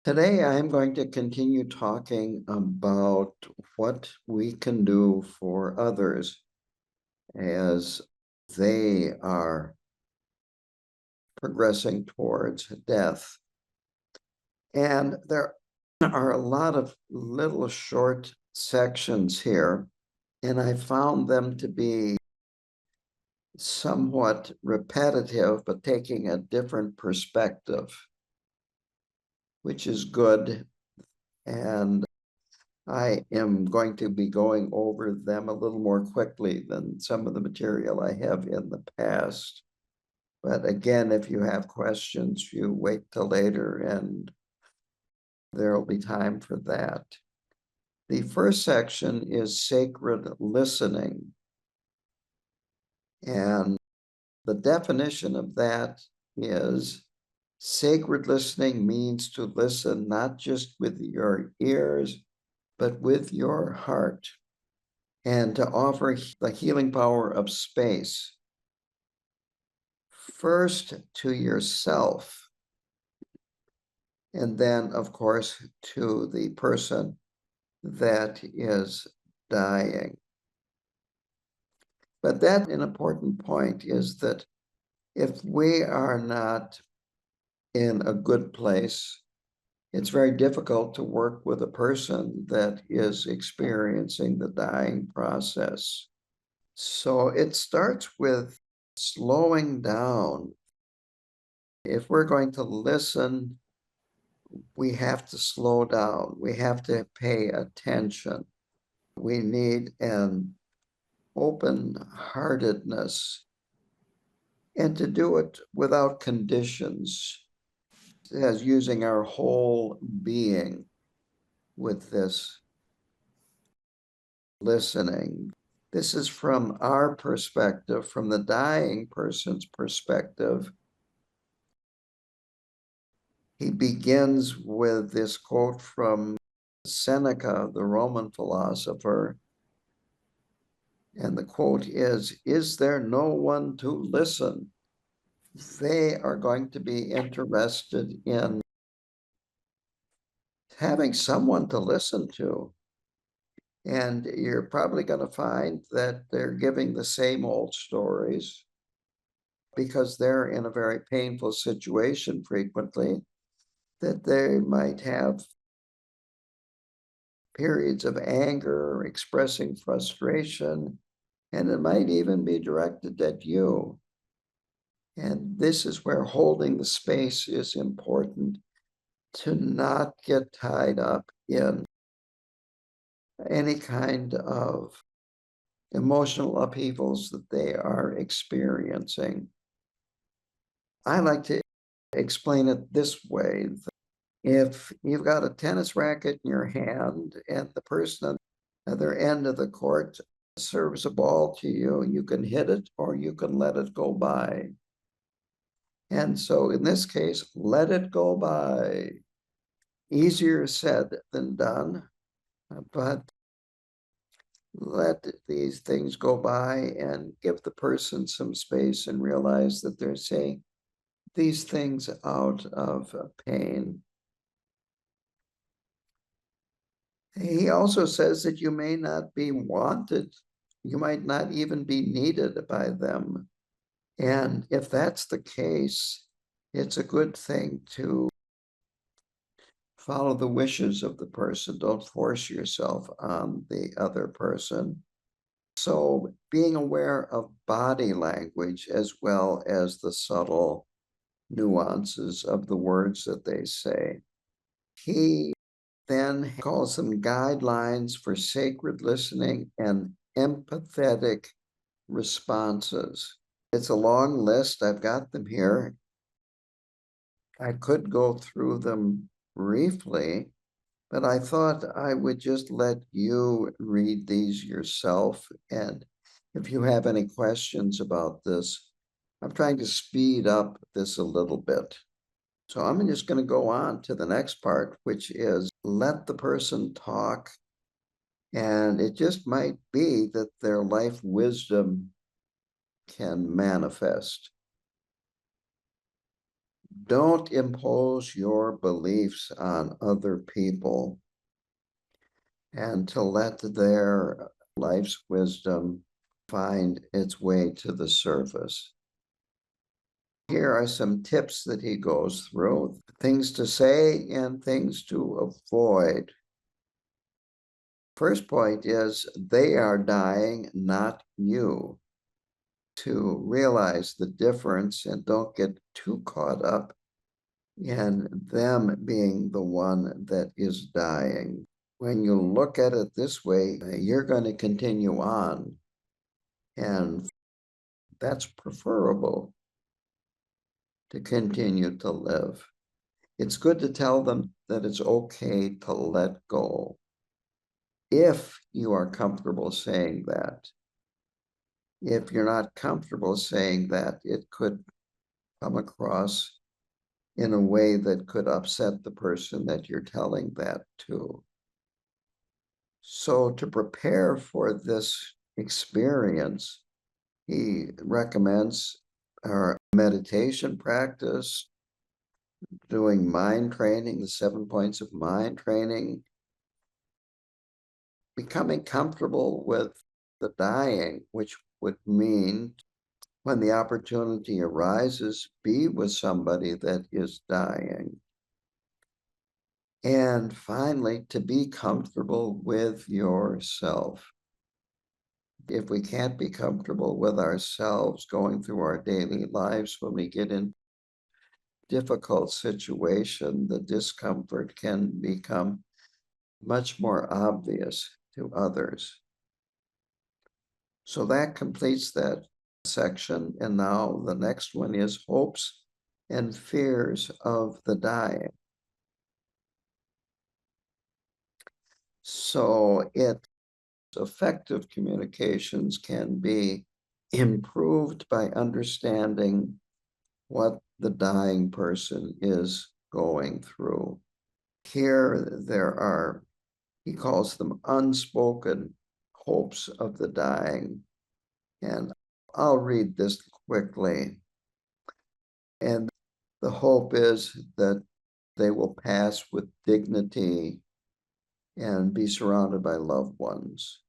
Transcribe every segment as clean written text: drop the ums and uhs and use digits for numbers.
Today, I'm going to continue talking about what we can do for others as they are progressing towards death. And there are a lot of little short sections here, and I found them to be somewhat repetitive, but taking a different perspective, which is good. And I am going to be going over them a little more quickly than some of the material I have in the past. But again, if you have questions, you wait till later and there will be time for that. The first section is sacred listening. And the definition of that is sacred listening means to listen not just with your ears, but with your heart, and to offer the healing power of space, first to yourself, and then, of course, to the person that is dying. But that an important point is that if we are not in a good place, it's very difficult to work with a person that is experiencing the dying process. So it starts with slowing down. If we're going to listen, we have to slow down. We have to pay attention. We need an open-heartedness and to do it without conditions, as using our whole being with this listening. This is from our perspective, from the dying person's perspective. He begins with this quote from Seneca, the Roman philosopher. And the quote is there no one to listen? They are going to be interested in having someone to listen to. And you're probably going to find that they're giving the same old stories because they're in a very painful situation frequently, that they might have periods of anger, expressing frustration, and it might even be directed at you. And this is where holding the space is important, to not get tied up in any kind of emotional upheavals that they are experiencing. I like to explain it this way. If you've got a tennis racket in your hand and the person at the other end of the court serves a ball to you, you can hit it or you can let it go by. And so in this case, let it go by. Easier said than done, but let these things go by and give the person some space and realize that they're saying these things out of pain. He also says that you may not be wanted. You might not even be needed by them. And if that's the case, it's a good thing to follow the wishes of the person. Don't force yourself on the other person. So being aware of body language as well as the subtle nuances of the words that they say. He then calls them guidelines for sacred listening and empathetic responses. It's a long list. I've got them here. I could go through them briefly, but I thought I would just let you read these yourself. And if you have any questions about this, I'm trying to speed up this a little bit. So I'm just going to go on to the next part, which is let the person talk. And it just might be that their life wisdom can manifest. Don't impose your beliefs on other people, and to let their life's wisdom find its way to the surface. Here are some tips that he goes through, things to say and things to avoid. First point is they are dying, not you. To realize the difference and don't get too caught up in them being the one that is dying. When you look at it this way, you're going to continue on, and that's preferable to continue to live. It's good to tell them that it's okay to let go. If you are comfortable saying that. If you're not comfortable saying that, it could come across in a way that could upset the person that you're telling that to. So to prepare for this experience, he recommends our meditation practice, doing mind training, the 7 points of mind training, becoming comfortable with the dying, which would mean when the opportunity arises, be with somebody that is dying. And finally, to be comfortable with yourself. If we can't be comfortable with ourselves going through our daily lives, when we get in difficult situation, the discomfort can become much more obvious to others. So that completes that section. And now the next one is hopes and fears of the dying. So effective communications can be improved by understanding what the dying person is going through. Here there are, he calls them unspoken hopes of the dying. And I'll read this quickly. And the hope is that they will pass with dignity and be surrounded by loved ones.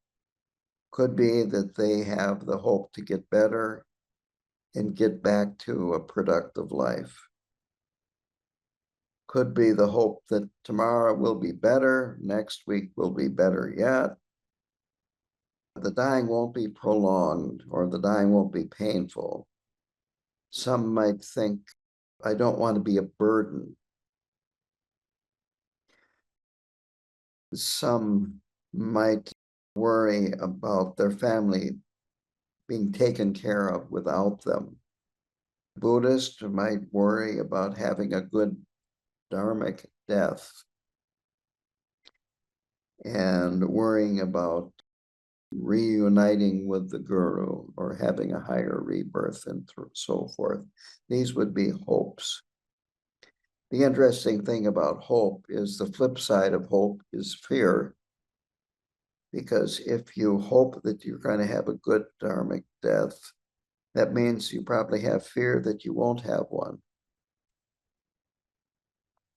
Could be that they have the hope to get better and get back to a productive life. Could be the hope that tomorrow will be better, next week will be better yet. The dying won't be prolonged, or the dying won't be painful. Some might think, I don't want to be a burden. Some might worry about their family being taken care of without them. Buddhists might worry about having a good dharmic death and worrying about reuniting with the guru or having a higher rebirth and so forth. These would be hopes. The interesting thing about hope is the flip side of hope is fear. Because if you hope that you're going to have a good dharmic death, that means you probably have fear that you won't have one.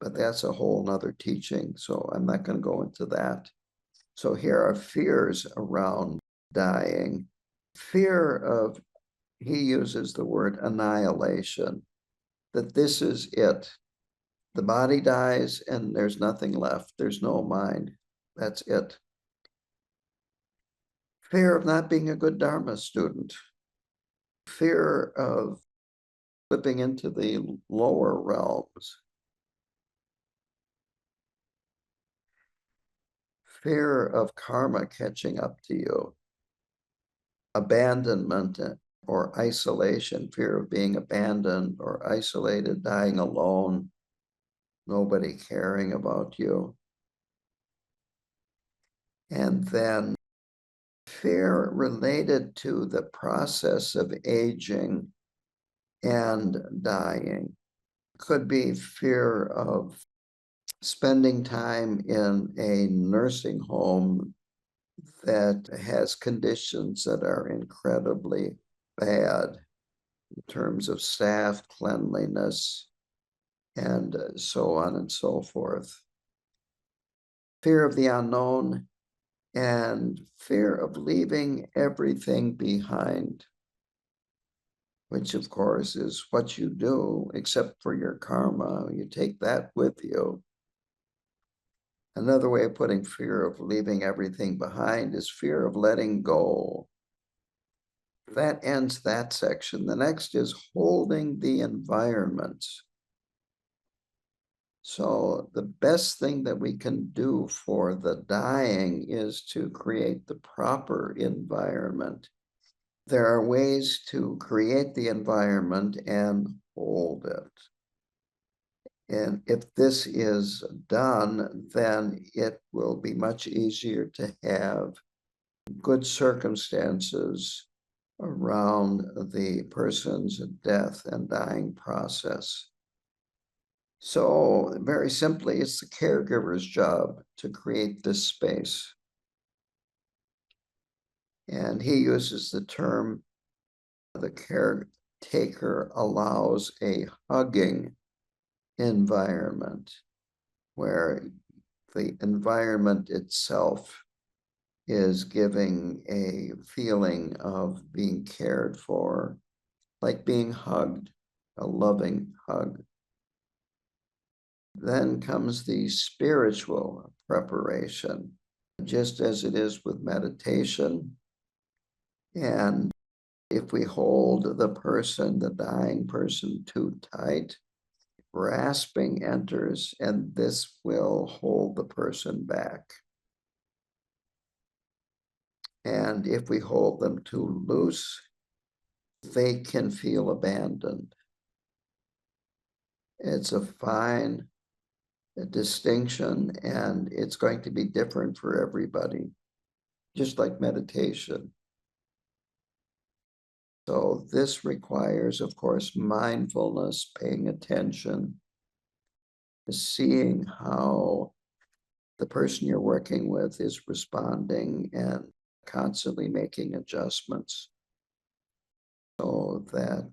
But that's a whole nother teaching, so I'm not going to go into that. So here are fears around dying. Fear of, he uses the word annihilation, that this is it. The body dies and there's nothing left. There's no mind. That's it. Fear of not being a good Dharma student. Fear of slipping into the lower realms. Fear of karma catching up to you. Abandonment or isolation, fear of being abandoned or isolated, dying alone, nobody caring about you. And then fear related to the process of aging and dying. Could be fear of spending time in a nursing home that has conditions that are incredibly bad in terms of staff, cleanliness, and so on and so forth. Fear of the unknown and fear of leaving everything behind, which of course is what you do, except for your karma. You take that with you. Another way of putting fear of leaving everything behind is fear of letting go. That ends that section. The next is holding the environment. So the best thing that we can do for the dying is to create the proper environment. There are ways to create the environment and hold it. And if this is done, then it will be much easier to have good circumstances around the person's death and dying process. So very simply, it's the caregiver's job to create this space. And he uses the term, the caretaker allows a hugging environment where the environment itself is giving a feeling of being cared for, like being hugged, a loving hug. Then comes the spiritual preparation, just as it is with meditation. And if we hold the person, the dying person, too tight, grasping enters, and this will hold the person back. And if we hold them too loose, they can feel abandoned. It's a fine distinction, and it's going to be different for everybody, just like meditation. So this requires, of course, mindfulness, paying attention, seeing how the person you're working with is responding and constantly making adjustments so that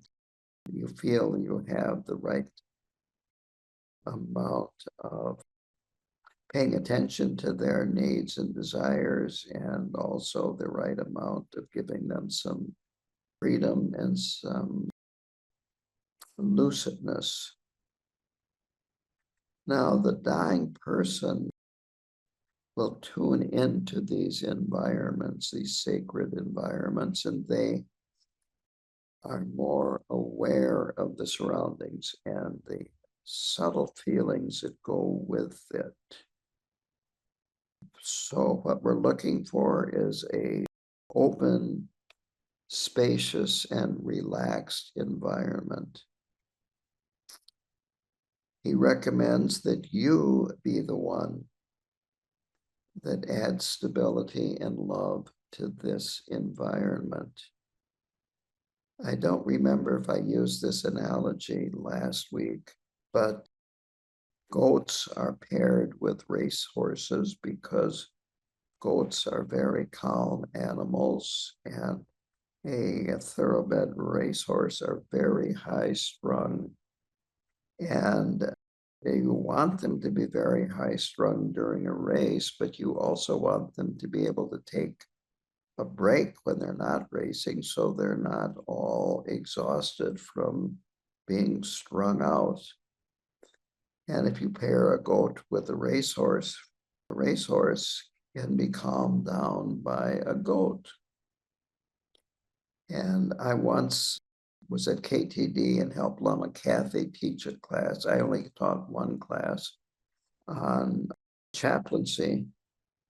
you feel you have the right amount of paying attention to their needs and desires, and also the right amount of giving them some freedom and some lucidness. Now, the dying person will tune into these environments, these sacred environments, and they are more aware of the surroundings and the subtle feelings that go with it. So what we're looking for is a open, spacious, and relaxed environment. He recommends that you be the one that adds stability and love to this environment. I don't remember if I used this analogy last week, but goats are paired with race horses because goats are very calm animals, and a thoroughbred racehorse are very high strung. And you want them to be very high strung during a race, but you also want them to be able to take a break when they're not racing, so they're not all exhausted from being strung out. And if you pair a goat with a racehorse can be calmed down by a goat. And I once was at KTD and helped Lama Kathy teach a class. I only taught one class on chaplaincy.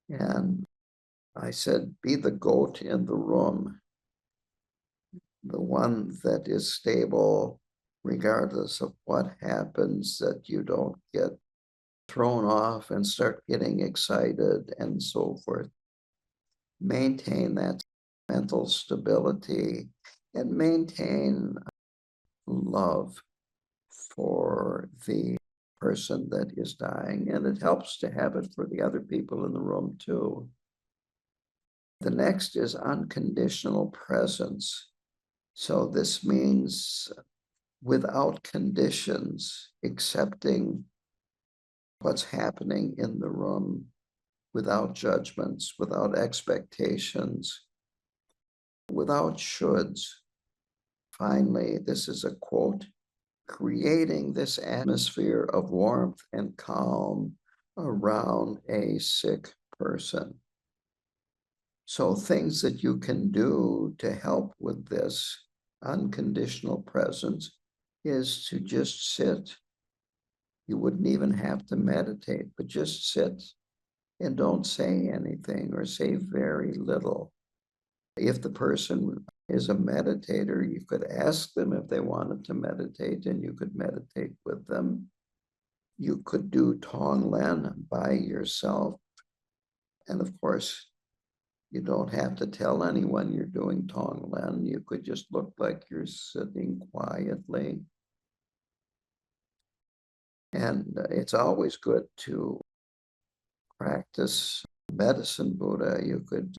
And I said, be the goat in the room, the one that is stable regardless of what happens, that you don't get thrown off and start getting excited and so forth. Maintain that mental stability and maintain love for the person that is dying. And it helps to have it for the other people in the room too. The next is unconditional presence. So this means without conditions, accepting what's happening in the room, without judgments, without expectations, without shoulds. Finally, this is a quote, creating this atmosphere of warmth and calm around a sick person. So things that you can do to help with this unconditional presence is to just sit. You wouldn't even have to meditate, but just sit and don't say anything or say very little. If the person is a meditator, you could ask them if they wanted to meditate, and you could meditate with them. You could do Tonglen by yourself. And of course, you don't have to tell anyone you're doing Tonglen. You could just look like you're sitting quietly. And it's always good to practice Medicine Buddha. You could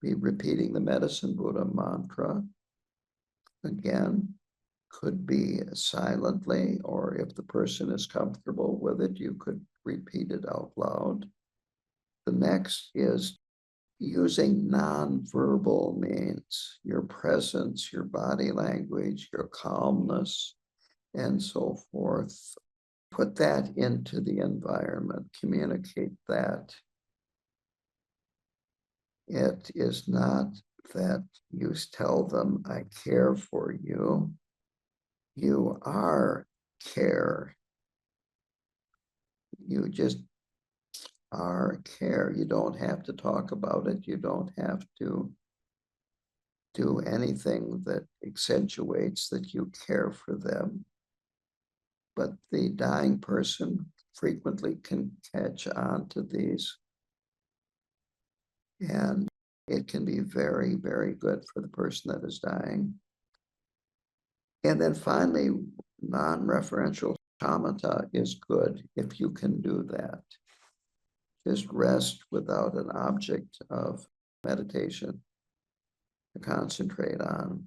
be repeating the Medicine Buddha mantra. Again, could be silently, or if the person is comfortable with it, you could repeat it out loud. The next is using nonverbal means, your presence, your body language, your calmness, and so forth. Put that into the environment, communicate that. It is not that you tell them, I care for you. You are care. You just are care. You don't have to talk about it. You don't have to do anything that accentuates that you care for them. But the dying person frequently can catch on to these. And it can be very, very good for the person that is dying. And then finally, non-referential shamatha is good if you can do that. Just rest without an object of meditation to concentrate on.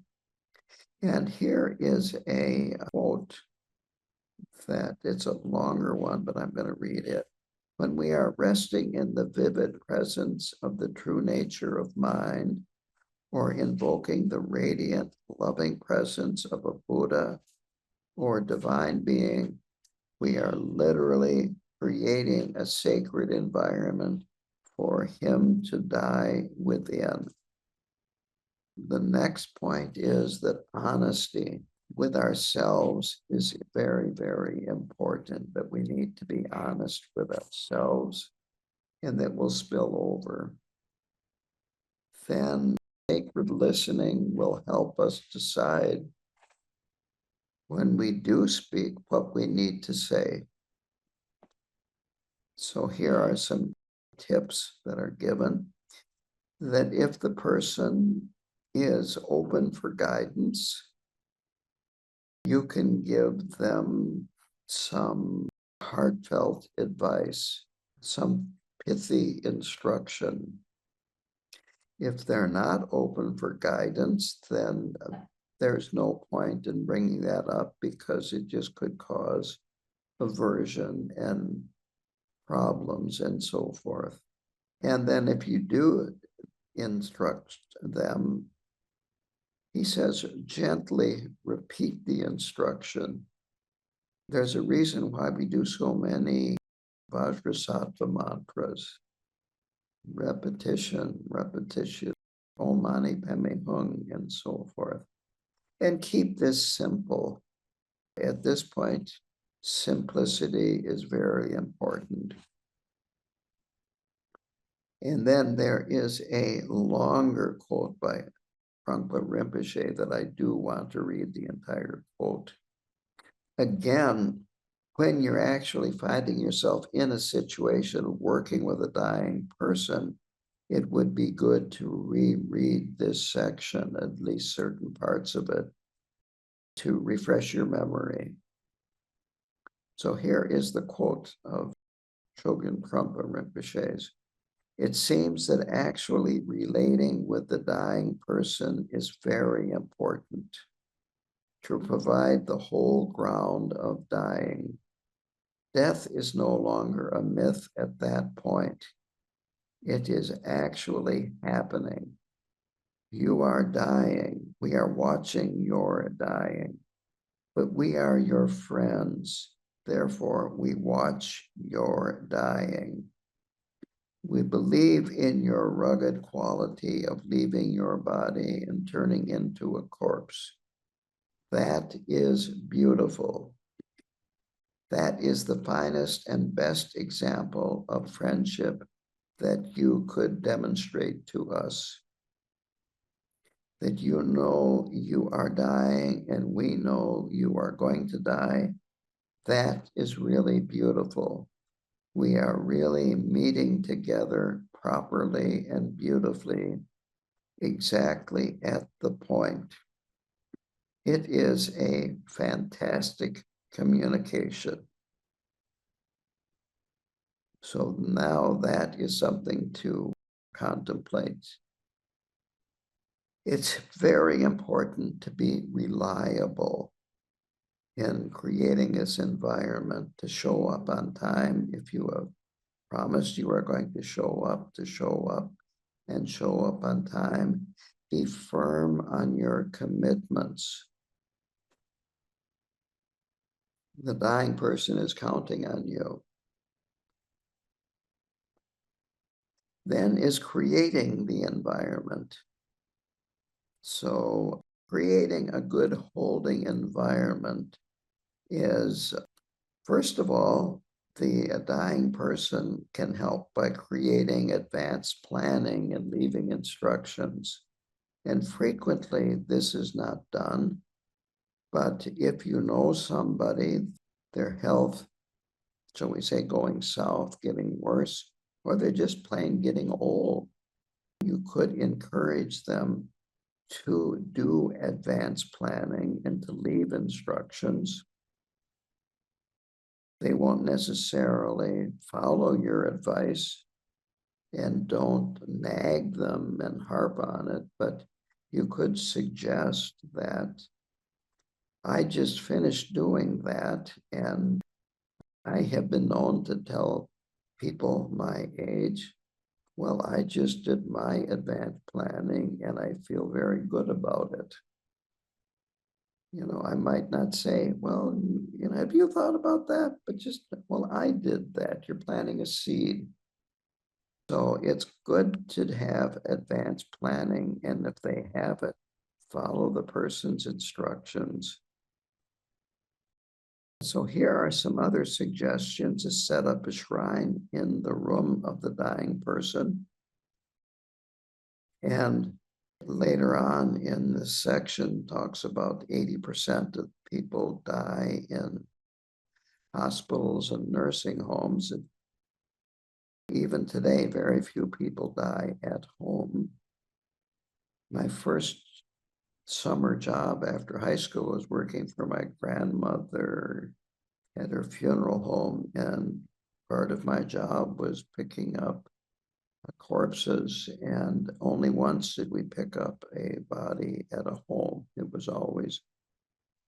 And here is a quote that it's a longer one, but I'm going to read it. When we are resting in the vivid presence of the true nature of mind, or invoking the radiant, loving presence of a Buddha or divine being, we are literally creating a sacred environment for him to die within. The next point is that honesty with ourselves is very, very important, that we need to be honest with ourselves, and that will spill over. Then sacred listening will help us decide when we do speak what we need to say. So here are some tips that are given, that if the person is open for guidance, you can give them some heartfelt advice, some pithy instruction. If they're not open for guidance, then there's no point in bringing that up, because it just could cause aversion and problems and so forth. And then if you do instruct them, he says, gently repeat the instruction. There's a reason why we do so many Vajrasattva mantras. Repetition, repetition, Om Mani Padme Hum, and so forth. And keep this simple. At this point, simplicity is very important. And then there is a longer quote by Trungpa Rinpoche that I do want to read the entire quote. Again, when you're actually finding yourself in a situation working with a dying person, it would be good to reread this section, at least certain parts of it, to refresh your memory. So here is the quote of Chogyam Trungpa Rinpoche's. It seems that actually relating with the dying person is very important. to provide the whole ground of dying. Death is no longer a myth at that point. It is actually happening. You are dying. We are watching your dying, but we are your friends. Therefore, we watch your dying. We believe in your rugged quality of leaving your body and turning into a corpse. That is beautiful. That is the finest and best example of friendship that you could demonstrate to us. That you know you are dying and we know you are going to die. That is really beautiful. We are really meeting together properly and beautifully, exactly at the point. It is a fantastic communication. So now that is something to contemplate. It's very important to be reliable in creating this environment, to show up on time. If you have promised you are going to show up and show up on time. Be firm on your commitments. The dying person is counting on you. Then is creating the environment. So creating a good holding environment is, first of all, the dying person can help by creating advanced planning and leaving instructions. And frequently this is not done. But if you know somebody, their health, shall we say, going south, getting worse, or they're just plain getting old, you could encourage them to do advanced planning and to leave instructions. They won't necessarily follow your advice, and don't nag them and harp on it, but you could suggest that I just finished doing that, and I have been known to tell people my age, well, I just did my advanced planning and I feel very good about it. I might not say, well, have you thought about that? But just, well, I did that. You're planting a seed. So it's good to have advanced planning, and if they have it, follow the person's instructions. So here are some other suggestions to set up a shrine in the room of the dying person. And later on in this section talks about 80% of people die in hospitals and nursing homes. And even today, very few people die at home. My first summer job after high school was working for my grandmother at her funeral home, and part of my job was picking up corpses, and only once did we pick up a body at a home. It was always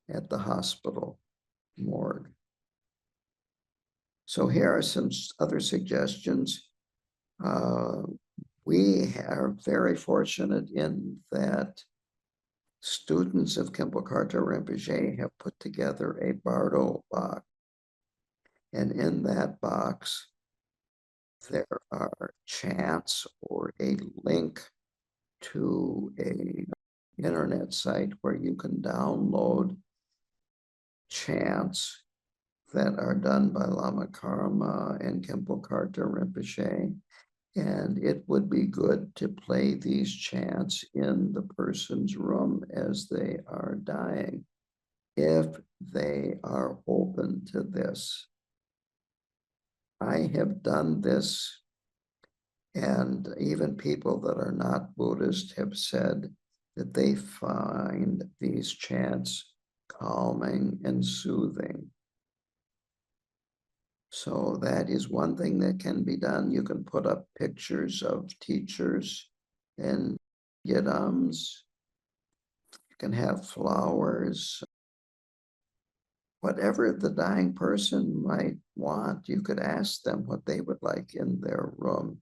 at the hospital morgue. So here are some other suggestions. We are very fortunate in that students of Khenpo Karthar Rinpoche have put together a Bardo box. And in that box, there are chants or a link to a internet site where you can download chants that are done by Lama Karma and Khenpo Karthar Rinpoche. And it would be good to play these chants in the person's room as they are dying, if they are open to this. I have done this, and even people that are not Buddhist have said that they find these chants calming and soothing. So that is one thing that can be done. You can put up pictures of teachers and yidams. You can have flowers. whatever the dying person might want, you could ask them what they would like in their room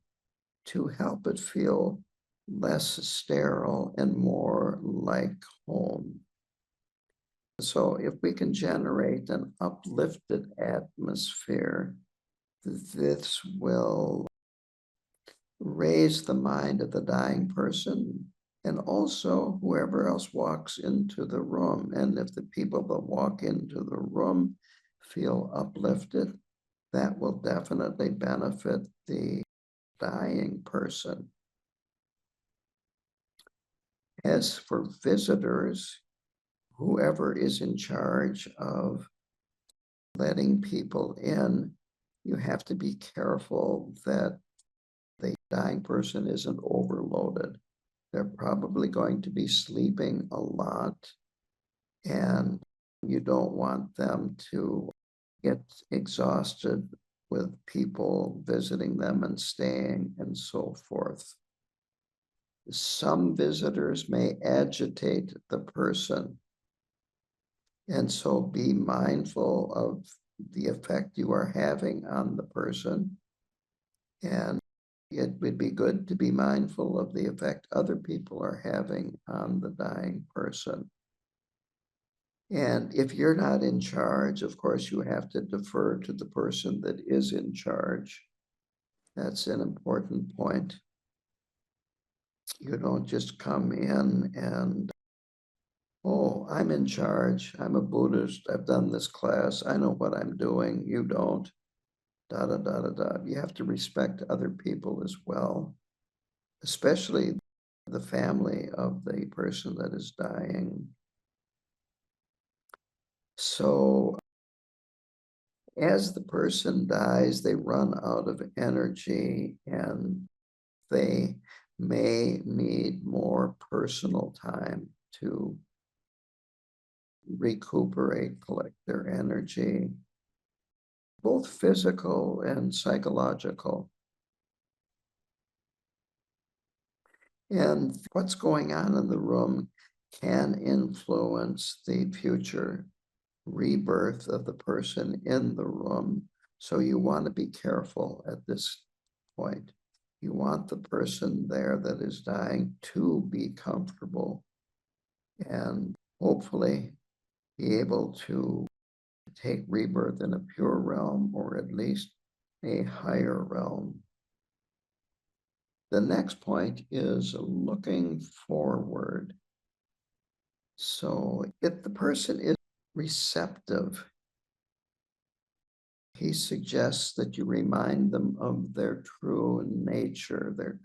to help it feel less sterile and more like home. So if we can generate an uplifted atmosphere, this will raise the mind of the dying person and also whoever else walks into the room. And if the people that walk into the room feel uplifted, that will definitely benefit the dying person. As for visitors, whoever is in charge of letting people in, you have to be careful that the dying person isn't overloaded. They're probably going to be sleeping a lot, and you don't want them to get exhausted with people visiting them and staying and so forth. Some visitors may agitate the person, and so be mindful of the effect you are having on the person. And it would be good to be mindful of the effect other people are having on the dying person. And if you're not in charge, of course, you have to defer to the person that is in charge. That's an important point. You don't just come in and, oh, I'm in charge. I'm a Buddhist. I've done this class. I know what I'm doing. You don't. Da da da da da. You have to respect other people as well, especially the family of the person that is dying. So as the person dies, they run out of energy and they may need more personal time to recuperate, collect their energy, both physical and psychological. And what's going on in the room can influence the future rebirth of the person in the room. So you want to be careful at this point. You want the person there that is dying to be comfortable and hopefully be able to take rebirth in a pure realm or at least a higher realm. The next point is looking forward. So if the person is receptive, he suggests that you remind them of their true nature, their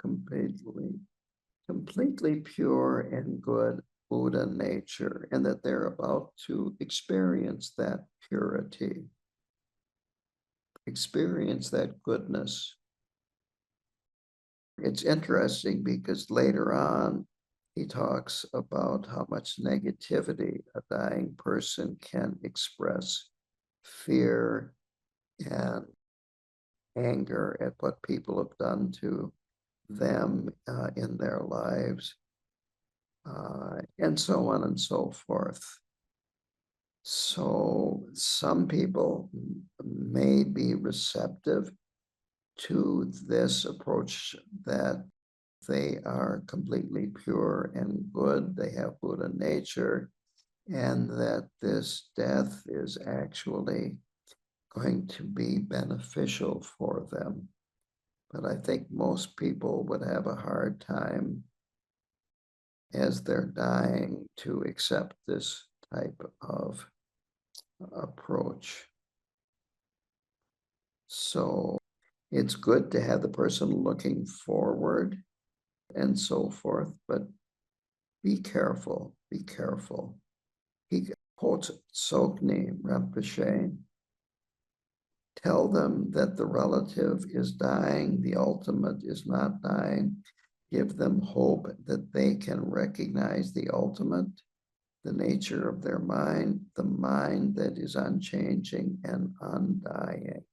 completely pure and good Buddha nature, and that they're about to experience that purity, experience that goodness. It's interesting because later on, he talks about how much negativity a dying person can express, fear and anger at what people have done to them in their lives, and so on and so forth. So some people may be receptive to this approach that they are completely pure and good, they have Buddha nature, and that this death is actually going to be beneficial for them. But I think most people would have a hard time as they're dying to accept this type of approach. So it's good to have the person looking forward and so forth, but be careful, be careful. He quotes Tsoknyi Rinpoche. Tell them that the relative is dying, the ultimate is not dying. Give them hope that they can recognize the ultimate, the nature of their mind, the mind that is unchanging and undying.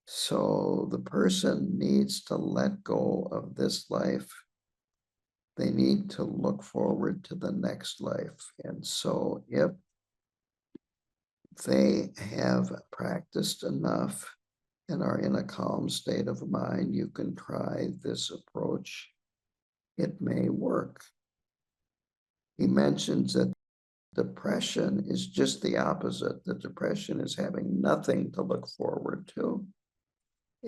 So the person needs to let go of this life. They need to look forward to the next life. And so if they have practiced enough and are in a calm state of mind, you can try this approach. It may work. He mentions that depression is just the opposite. The depression is having nothing to look forward to.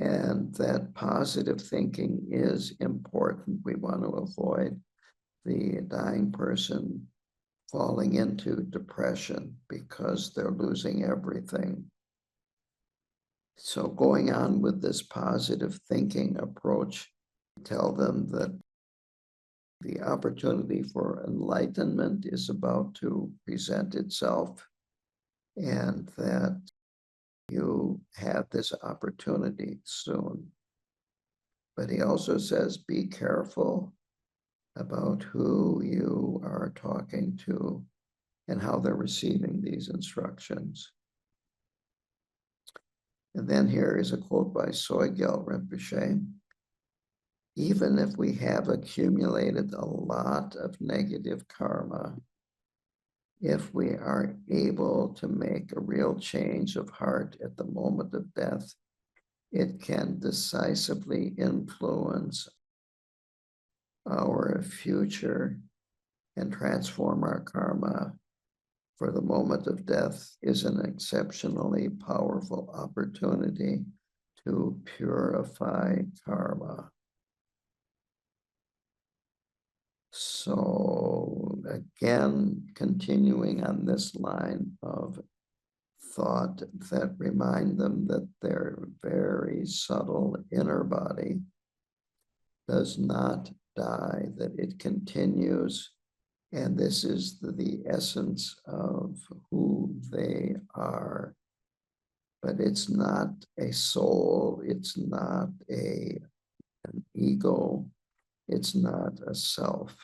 And that positive thinking is important. We want to avoid the dying person falling into depression because they're losing everything. So going on with this positive thinking approach, tell them that the opportunity for enlightenment is about to present itself and that you have this opportunity soon. But he also says, be careful about who you are talking to and how they're receiving these instructions. And then here is a quote by Sogyal Rinpoche. Even if we have accumulated a lot of negative karma, if we are able to make a real change of heart at the moment of death, it can decisively influence our future and transform our karma. For the moment of death is an exceptionally powerful opportunity to purify karma. So again, continuing on this line of thought that remind them that their very subtle inner body does not die, that it continues. And this is the essence of who they are. But it's not a soul, it's not an ego, it's not a self.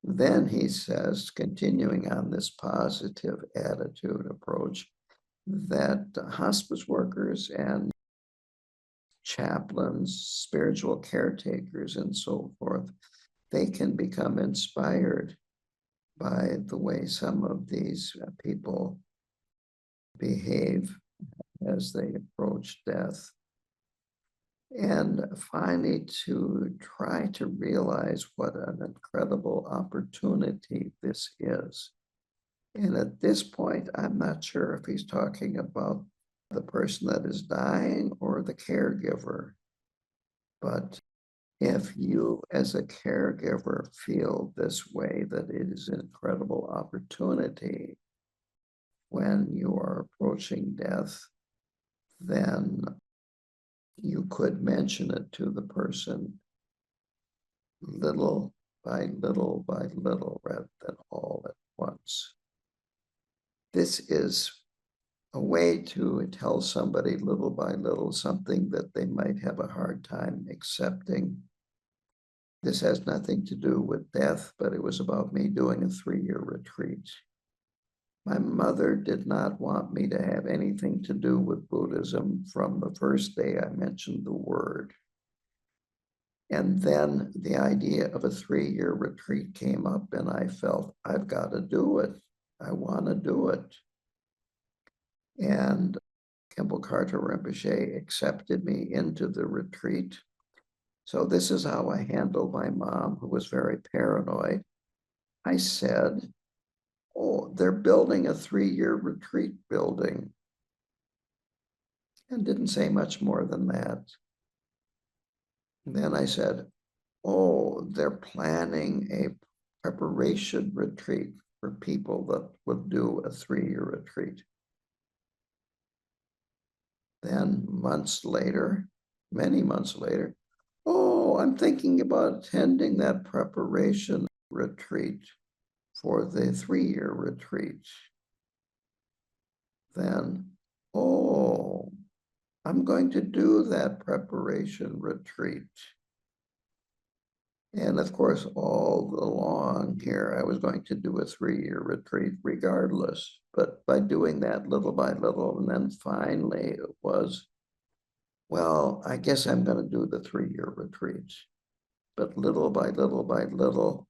Then he says, continuing on this positive attitude approach, that hospice workers and chaplains, spiritual caretakers, and so forth, they can become inspired by the way some of these people behave as they approach death. And finally, to try to realize what an incredible opportunity this is. And at this point, I'm not sure if he's talking about the person that is dying or the caregiver. But if you, as a caregiver, feel this way, that it is an incredible opportunity when you are approaching death, then you could mention it to the person little by little by little rather than all at once. This is a way to tell somebody little by little something that they might have a hard time accepting. This has nothing to do with death, but it was about me doing a 3-year retreat. My mother did not want me to have anything to do with Buddhism from the first day I mentioned the word. And then the idea of a 3-year retreat came up, and I felt, I've got to do it. I want to do it. And Khenpo Karthar Rinpoche accepted me into the retreat. So this is how I handled my mom, who was very paranoid. I said, oh, they're building a 3-year retreat building. And didn't say much more than that. And then I said, oh, they're planning a preparation retreat for people that would do a 3-year retreat. Then months later, many months later, oh, I'm thinking about attending that preparation retreat for the 3-year retreat. Then, oh, I'm going to do that preparation retreat. And of course, all along here, I was going to do a 3-year retreat regardless. But by doing that little by little, and then finally it was, well, I guess I'm going to do the 3-year retreat. But little by little by little,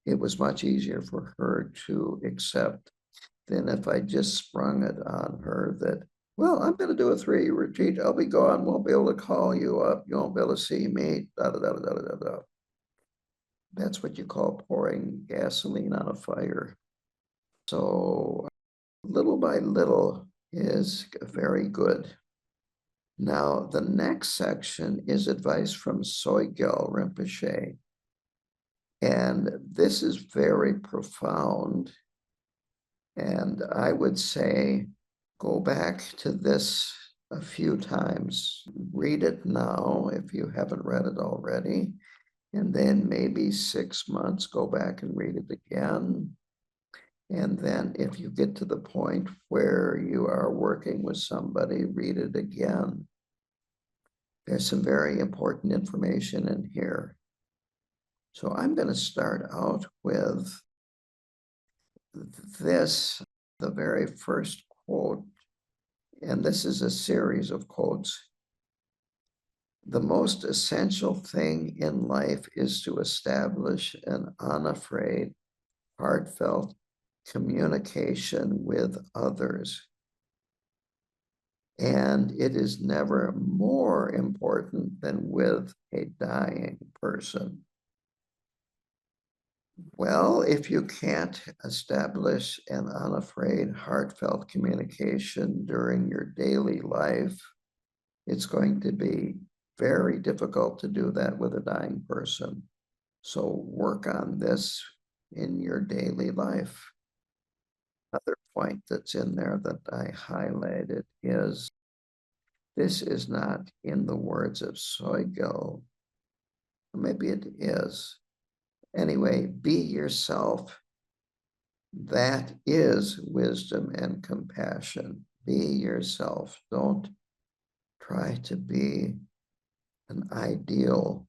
it was much easier for her to accept than if I just sprung it on her that, well, I'm going to do a 3-year retreat. I'll be gone. Won't be able to call you up. You won't be able to see me. Da, da, da, da, da, da. That's what you call pouring gasoline on a fire. So little by little is very good. Now, the next section is advice from Sogyal Rinpoche. And this is very profound. And I would say, go back to this a few times. Read it now if you haven't read it already. And then maybe 6 months, go back and read it again. And then if you get to the point where you are working with somebody, read it again. There's some very important information in here. So I'm going to start out with this, the very first quote, and this is a series of quotes. The most essential thing in life is to establish an unafraid, heartfelt communication with others. And it is never more important than with a dying person. Well, if you can't establish an unafraid, heartfelt communication during your daily life, it's going to be very difficult to do that with a dying person. So work on this in your daily life. Another point that's in there that I highlighted is, this is not in the words of Sogyal. Maybe it is. Anyway, be yourself. That is wisdom and compassion. Be yourself. Don't try to be an ideal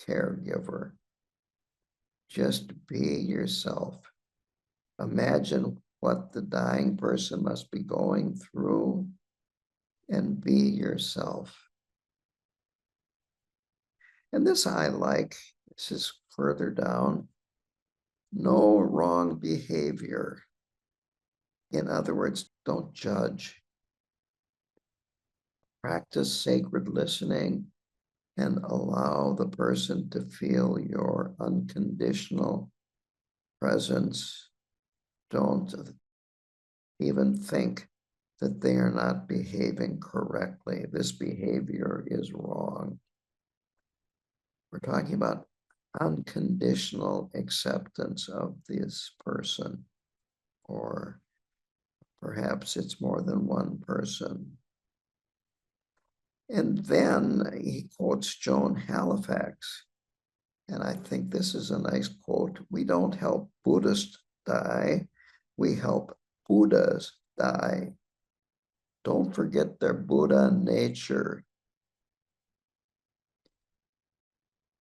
caregiver. Just be yourself. Imagine what the dying person must be going through and be yourself. And this I like. This is further down. No wrong behavior. In other words, don't judge. Practice sacred listening and allow the person to feel your unconditional presence. Don't even think that they are not behaving correctly. This behavior is wrong. We're talking about unconditional acceptance of this person, or perhaps it's more than one person. And then he quotes Joan Halifax. And I think this is a nice quote. We don't help Buddhists die. We help Buddhas die. Don't forget their Buddha nature.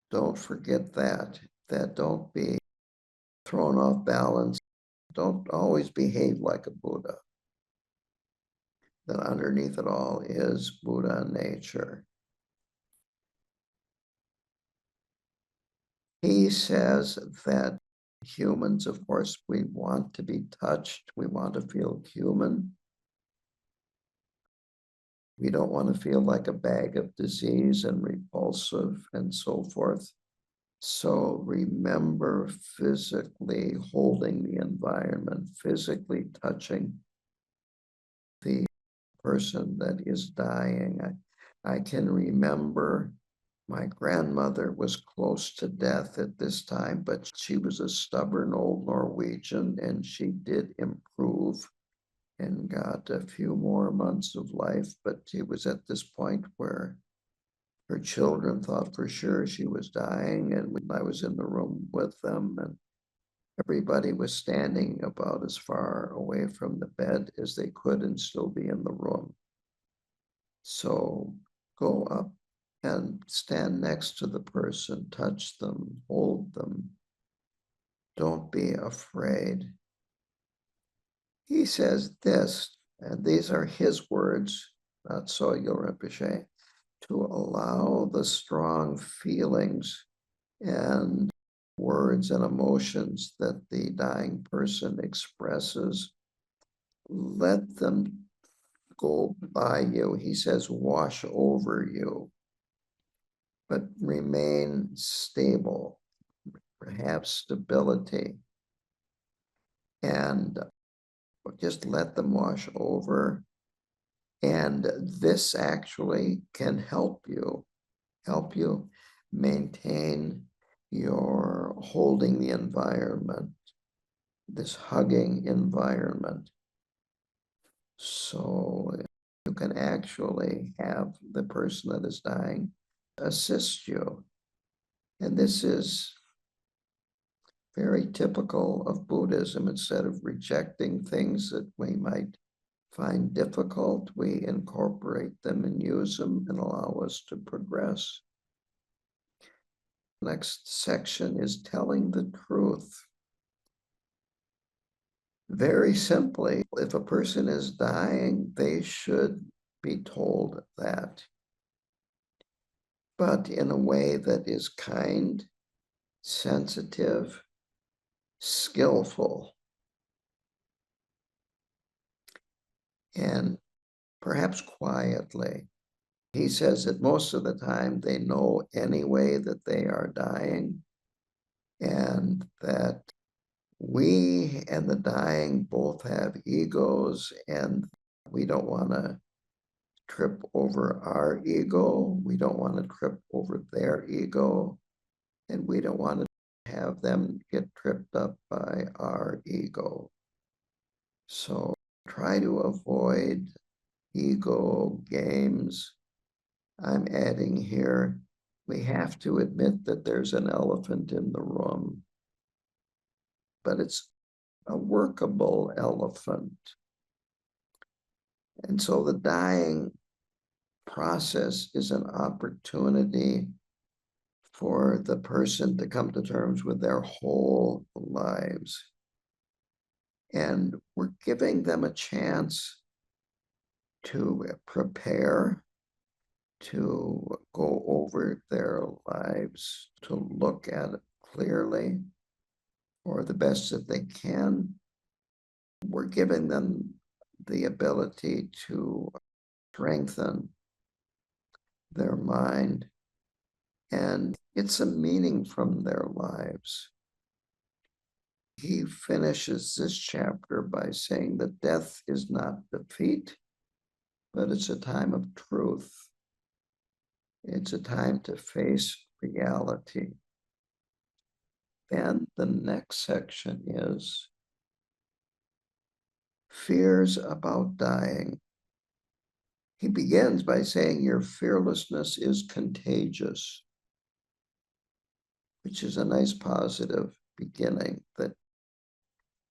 Don't forget that. Don't be thrown off balance. Don't always behave like a Buddha. That underneath it all is Buddha nature. He says that humans, of course, we want to be touched. We want to feel human. We don't want to feel like a bag of disease and repulsive and so forth. So remember physically holding the environment, physically touching the person that is dying. I can remember my grandmother was close to death at this time, but she was a stubborn old Norwegian, and she did improve and got a few more months of life. But she was at this point where her children thought for sure she was dying, and I was in the room with them, and everybody was standing about as far away from the bed as they could and still be in the room. So go up and stand next to the person, touch them, hold them. Don't be afraid. He says this, and these are his words, not Sogyal Rinpoche, to allow the strong feelings and words and emotions that the dying person expresses, let them go by you. He says, wash over you, but remain stable, have stability, and just let them wash over. And this actually can help you maintain your holding the environment, this hugging environment. So you can actually have the person that is dying assist you. And this is very typical of Buddhism. Instead of rejecting things that we might find difficult, we incorporate them and use them and allow us to progress. Next section is telling the truth. Very simply, if a person is dying, they should be told that, but in a way that is kind, sensitive, skillful, and perhaps quietly. He says that most of the time they know anyway that they are dying, and that we and the dying both have egos, and we don't want to trip over our ego. We don't want to trip over their ego, and we don't want to have them get tripped up by our ego. So try to avoid ego games. I'm adding here, we have to admit that there's an elephant in the room, but it's a workable elephant. And so the dying process is an opportunity for the person to come to terms with their whole lives. And we're giving them a chance to prepare, to go over their lives, to look at it clearly, or the best that they can. We're giving them the ability to strengthen their mind and get some meaning from their lives. He finishes this chapter by saying that death is not defeat, but it's a time of truth. It's a time to face reality. And the next section is fears about dying. He begins by saying your fearlessness is contagious, which is a nice positive beginning, that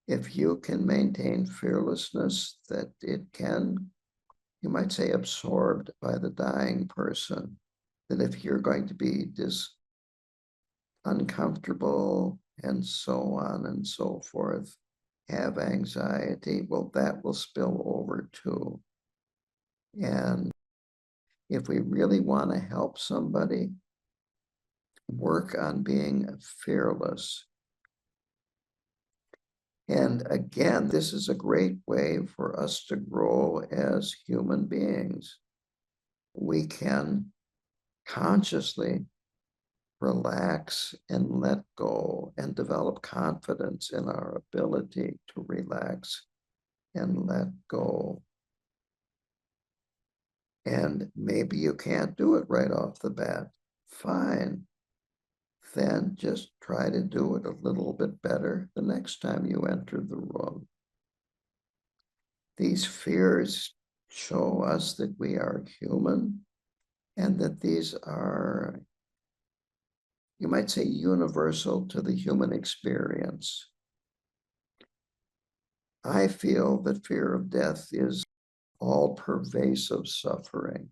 if you can maintain fearlessness, that it can, you might say, absorbed by the dying person. That if you're going to be uncomfortable and so on and so forth, have anxiety, well, that will spill over too. And if we really want to help somebody, work on being fearless. And again, this is a great way for us to grow as human beings. We can consciously relax and let go and develop confidence in our ability to relax and let go. And maybe you can't do it right off the bat. Fine. Then just try to do it a little bit better the next time you enter the room. These fears show us that we are human and that these are, you might say, universal to the human experience. I feel that fear of death is all-pervasive suffering.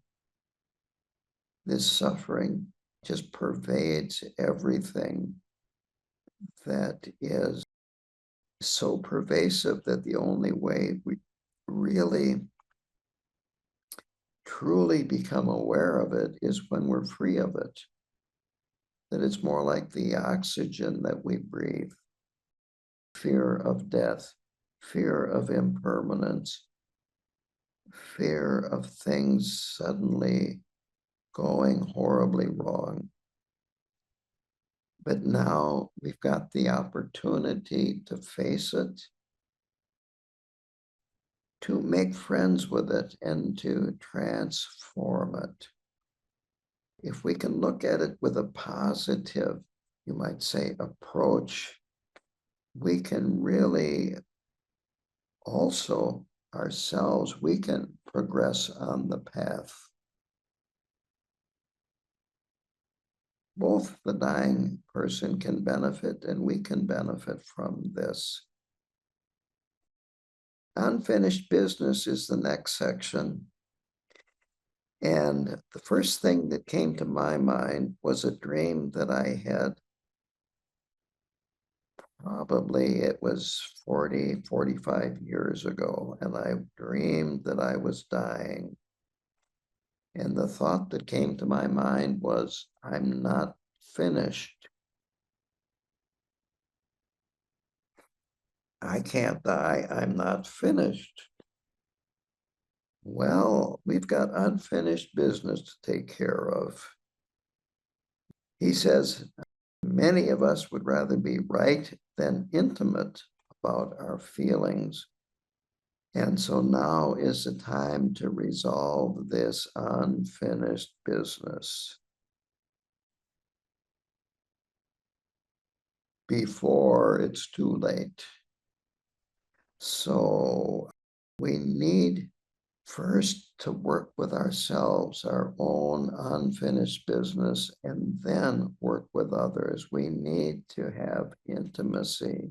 This suffering just pervades everything, that is so pervasive that the only way we really truly become aware of it is when we're free of it. that it's more like the oxygen that we breathe. Fear of death, fear of impermanence, fear of things suddenly going horribly wrong. But now we've got the opportunity to face it, to make friends with it, and to transform it. If we can look at it with a positive, you might say, approach, we can really also ourselves, we can progress on the path. Both the dying person can benefit and we can benefit from this. Unfinished business is the next section. And the first thing that came to my mind was a dream that I had. Probably it was 40, 45 years ago, and I dreamed that I was dying. And the thought that came to my mind was, I'm not finished. I can't die. I'm not finished. Well, we've got unfinished business to take care of. He says, many of us would rather be right than intimate about our feelings. And so now is the time to resolve this unfinished business before it's too late. So we need first to work with ourselves, our own unfinished business, and then work with others. We need to have intimacy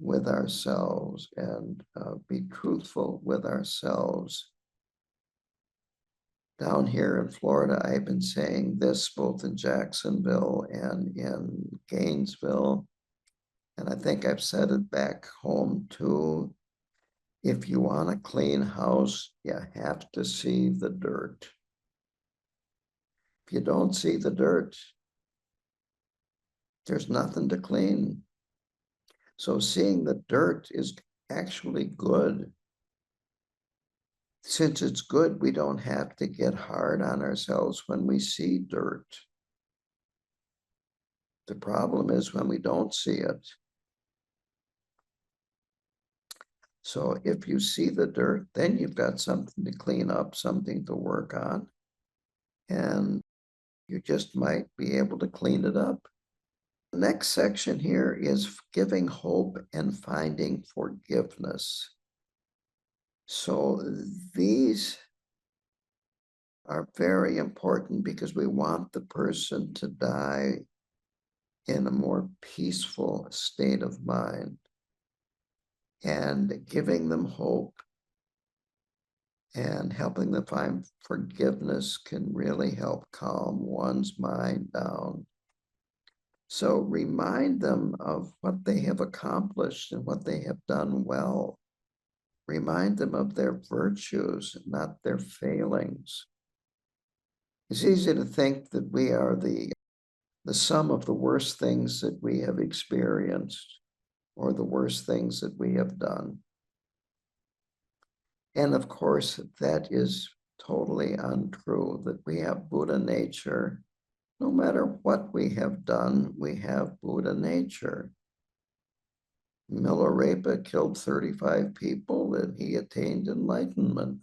with ourselves and be truthful with ourselves. Down here in Florida, I've been saying this both in Jacksonville and in Gainesville, and I think I've said it back home too. If you want a clean house, you have to see the dirt. If you don't see the dirt, there's nothing to clean. So seeing the dirt is actually good. Since it's good, we don't have to get hard on ourselves when we see dirt. The problem is when we don't see it. So if you see the dirt, then you've got something to clean up, something to work on, and you just might be able to clean it up. The next section here is giving hope and finding forgiveness. So these are very important because we want the person to die in a more peaceful state of mind. And giving them hope and helping them find forgiveness can really help calm one's mind down. So remind them of what they have accomplished and what they have done well. Remind them of their virtues, not their failings. It's easy to think that we are the sum of the worst things that we have experienced or the worst things that we have done. And of course, that is totally untrue, that we have Buddha nature. No matter what we have done, we have Buddha nature. Milarepa killed 35 people and he attained enlightenment.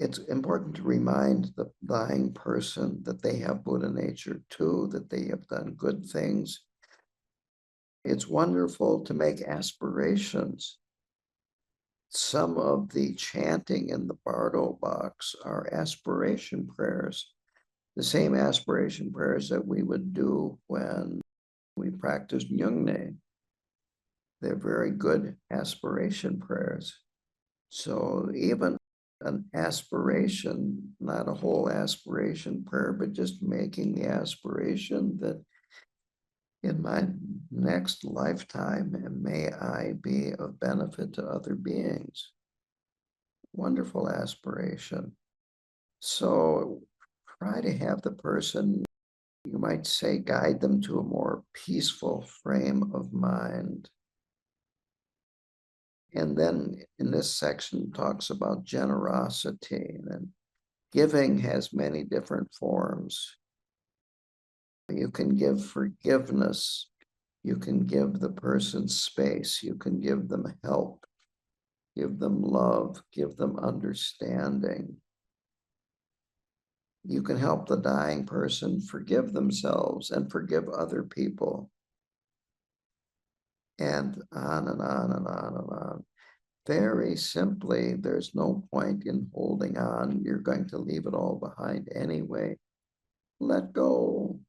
It's important to remind the dying person that they have Buddha nature too, that they have done good things. It's wonderful to make aspirations. Some of the chanting in the Bardo box are aspiration prayers, the same aspiration prayers that we would do when we practiced Nyungne. They're very good aspiration prayers. So even an aspiration, not a whole aspiration prayer, but just making the aspiration that in my next lifetime, may I be of benefit to other beings. Wonderful aspiration. So try to have the person You might say guide them to a more peaceful frame of mind. And then in this section talks about generosity, and giving has many different forms. You can give forgiveness. You can give the person space. You can give them help, give them love, give them understanding. You can help the dying person forgive themselves and forgive other people. And on and on and on and on. Very simply, there's no point in holding on. You're going to leave it all behind anyway. Let go.